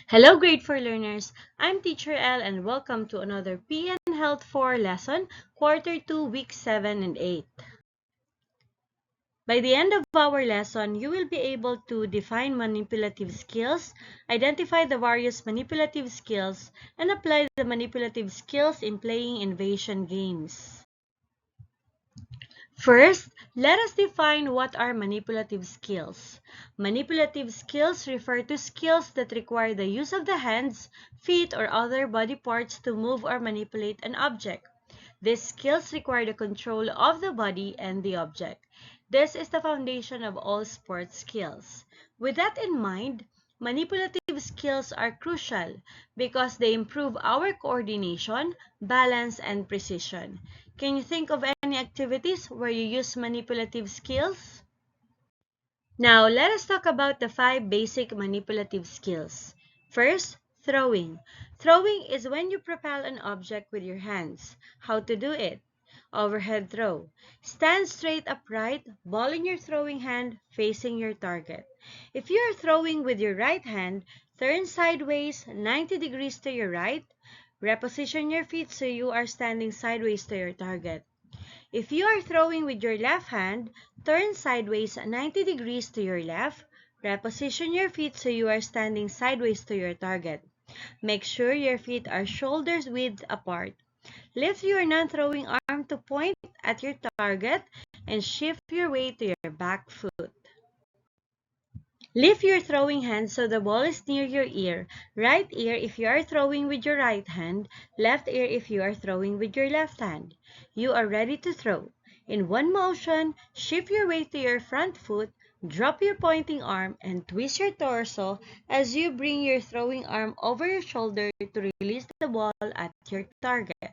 Hello, grade 4 learners. I'm Teacher L and welcome to another PN Health 4 lesson, quarter 2, week 7 and 8. By the end of our lesson, you will be able to define manipulative skills, identify the various manipulative skills, and apply the manipulative skills in playing invasion games. First, let us define what are manipulative skills. Manipulative skills refer to skills that require the use of the hands, feet, or other body parts to move or manipulate an object. These skills require the control of the body and the object. This is the foundation of all sports skills. With that in mind, manipulative skills are crucial because they improve our coordination, balance, and precision. Can you think of any activities where you use manipulative skills? Now, let us talk about the 5 basic manipulative skills. First, throwing. Throwing is when you propel an object with your hands. How to do it? Overhead throw. Stand straight upright, ball in your throwing hand, facing your target. If you are throwing with your right hand, turn sideways 90 degrees to your right. Reposition your feet so you are standing sideways to your target. If you are throwing with your left hand, turn sideways 90 degrees to your left. Reposition your feet so you are standing sideways to your target. Make sure your feet are shoulders width apart. Lift your non-throwing arm to point at your target and shift your weight to your back foot. Lift your throwing hand so the ball is near your ear. Right ear if you are throwing with your right hand, left ear if you are throwing with your left hand. You are ready to throw. In one motion, shift your weight to your front foot, drop your pointing arm, and twist your torso as you bring your throwing arm over your shoulder to release the ball at your target.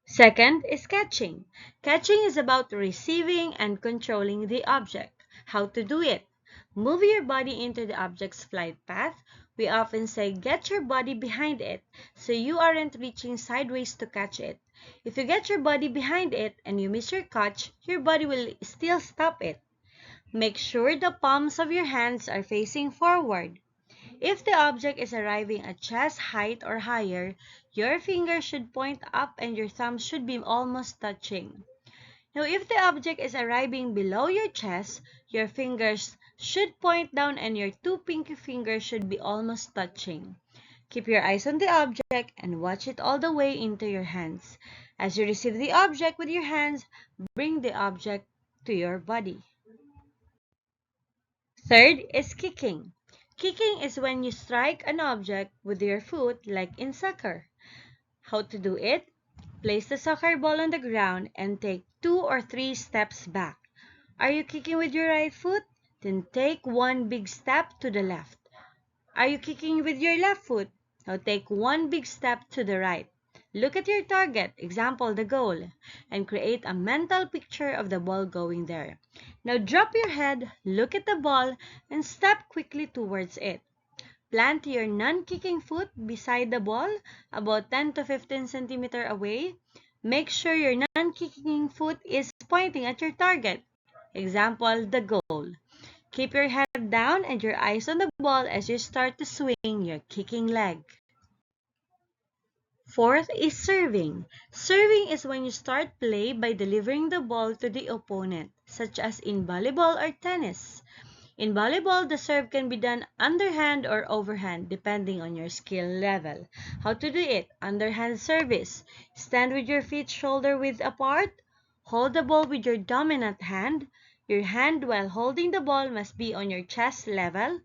Second is catching. Catching is about receiving and controlling the object. How to do it? Move your body into the object's flight path. We often say get your body behind it so you aren't reaching sideways to catch it. If you get your body behind it and you miss your catch, your body will still stop it. Make sure the palms of your hands are facing forward. If the object is arriving at chest height or higher, your fingers should point up and your thumbs should be almost touching. Now, if the object is arriving below your chest, your fingers should point down and your two pinky fingers should be almost touching. Keep your eyes on the object and watch it all the way into your hands. As you receive the object with your hands, bring the object to your body. Third is kicking. Kicking is when you strike an object with your foot like in soccer. How to do it? Place the soccer ball on the ground and take 2 or 3 steps back. Are you kicking with your right foot? Then take one big step to the left. Are you kicking with your left foot? Now take one big step to the right. Look at your target, example the goal, and create a mental picture of the ball going there. Now drop your head, look at the ball, and step quickly towards it. Plant your non-kicking foot beside the ball, about 10 to 15 centimeter away. Make sure your non-kicking foot is pointing at your target. Example, the goal. Keep your head down and your eyes on the ball as you start to swing your kicking leg. Fourth is serving. Serving is when you start play by delivering the ball to the opponent, such as in volleyball or tennis. In volleyball, the serve can be done underhand or overhand depending on your skill level. How to do it? Underhand service. Stand with your feet shoulder width apart. Hold the ball with your dominant hand. Your hand while holding the ball must be on your chest level.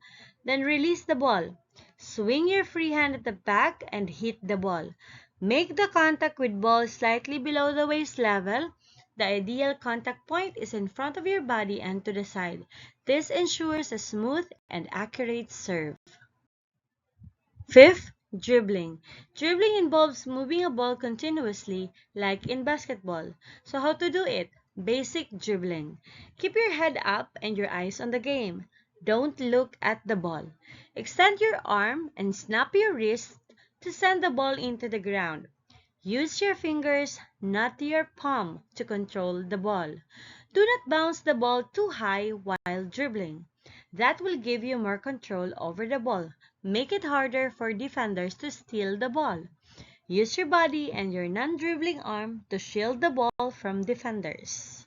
Then release the ball. Swing your free hand at the back and hit the ball. Make the contact with ball slightly below the waist level. The ideal contact point is in front of your body and to the side. This ensures a smooth and accurate serve. Fifth, dribbling. Dribbling involves moving a ball continuously, like in basketball. So how to do it? Basic dribbling. Keep your head up and your eyes on the game. Don't look at the ball. Extend your arm and snap your wrist to send the ball into the ground. Use your fingers, not your palm, to control the ball. Do not bounce the ball too high while dribbling. That will give you more control over the ball. Make it harder for defenders to steal the ball. Use your body and your non-dribbling arm to shield the ball from defenders.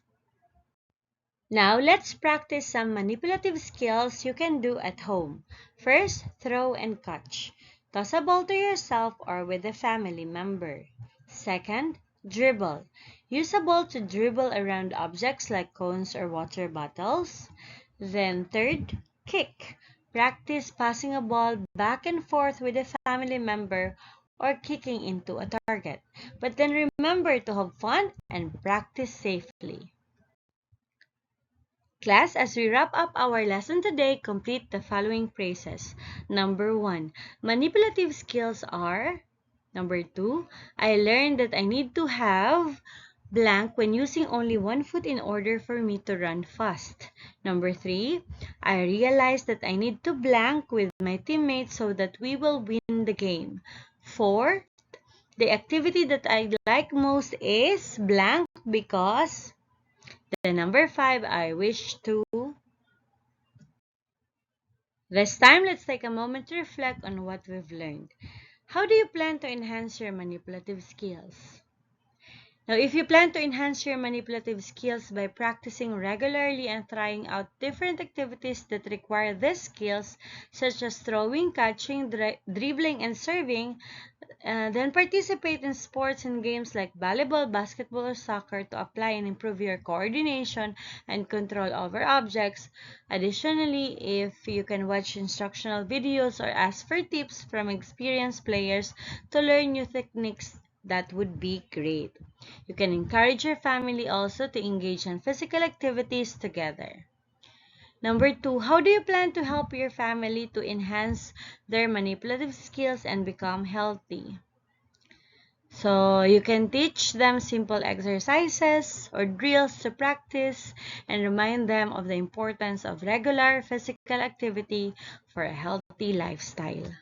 Now, let's practice some manipulative skills you can do at home. First, throw and catch. Toss a ball to yourself or with a family member. Second, dribble. Use a ball to dribble around objects like cones or water bottles. Then third, kick. Practice passing a ball back and forth with a family member or kicking into a target. But then remember to have fun and practice safely. Class, as we wrap up our lesson today, complete the following phrases. Number 1, manipulative skills are. Number 2, I learned that I need to have blank when using only one foot in order for me to run fast. Number 3, I realized that I need to blank with my teammates so that we will win the game. 4, the activity that I like most is blank because. Then number 5, I wish to. This time, let's take a moment to reflect on what we've learned. How do you plan to enhance your manipulative skills? Now, if you plan to enhance your manipulative skills by practicing regularly and trying out different activities that require these skills, such as throwing, catching, dribbling, and serving, then participate in sports and games like volleyball, basketball, or soccer to apply and improve your coordination and control over objects. Additionally, if you can watch instructional videos or ask for tips from experienced players to learn new techniques, that would be great. You can encourage your family also to engage in physical activities together. Number 2, how do you plan to help your family to enhance their manipulative skills and become healthy? So you can teach them simple exercises or drills to practice and remind them of the importance of regular physical activity for a healthy lifestyle.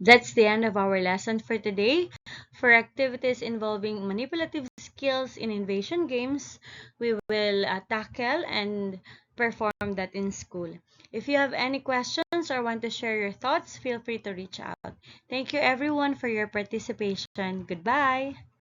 That's the end of our lesson for today. For activities involving manipulative skills in invasion games, we will tackle and perform that in school. If you have any questions or want to share your thoughts, feel free to reach out. Thank you everyone for your participation. Goodbye!